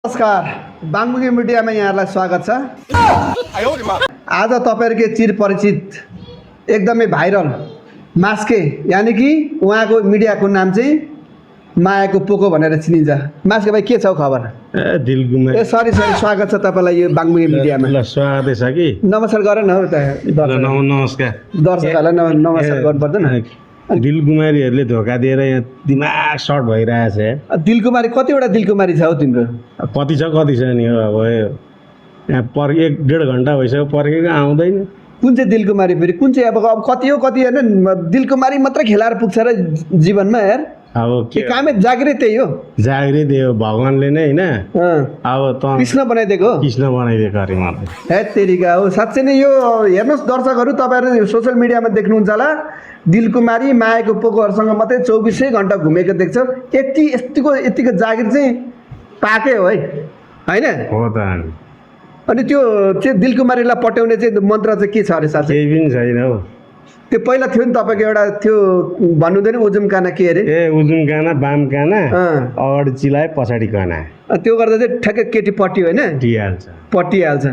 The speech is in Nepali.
नमस्कार बाङमुगे मिडियामा यहाँलाई स्वागत छ। आज तपाईहरुको चिरपरिचित एकदमै भाइरल मास्के यानी कि उहाँको मिडियाको नाम चाहिँ मायाको पोको भनेर चिनिन्छ। मास्के भाइ के छ खबर? दिलगुमा सरी स्वागत छ तपाईलाई यो बाङमुगे मिडियामा। ल स्वागत छ कि नमस्कार गर न हो त नमस्कार दर्शकहरुलाई नमस्कार गर्नु पर्दैन। दिलकुमारीहरूले धोका दिएर यहाँ दिमाग सर्ट भइरहेछ। दिलकुमारी कतिवटा दिलकुमारी छ हौ तिम्रो? कति छ नि अब यहाँ पर 1-1.5 घन्टा भइसक्यो पर्खेको आउँदैन। कुन चाहिँ दिलकुमारी फेरि कुन चाहिँ अब कति हो कति हैन दिलकुमारी मात्र खेलाएर पुग्छ र जीवनमा यार। अब के कामै जागिरै त्यही हो। जागिरै दियो भगवानले नै हैन। अब त कृष्ण बनाइदिएको हो। कृष्ण बनाइदिएको अरे मलाई। हे तेरिका हो साच्चै नै यो हेर्नुस् दर्शकहरु तपाईहरु सोशल मिडियामा देख्नुहुन्छ होला दिलकुमारी मायाको पोकोहरुसँग मात्रै 24 घण्टा घुमेको देख्छ। यतिको जागिर चाहिँ पाके हो है हैन? हो त अनि त्यो चाहिँ दिलकुमारीलाई पट्याउने चाहिँ मन्त्र चाहिँ के छ अरे साथै? केही पनि छैन हौ। त्यो पहिला थियो नि तपाईको एउटा त्यो भन्नुहुँदैन उजुम काना के अरे? ए उजुम काना बाम काना अगाडि चिलाए पछाडि काना। त्यो गर्दा चाहिँ ठ्याक्कै केटी पट्टी होइन? टिहाल्छ। पट्टिहाल्छ।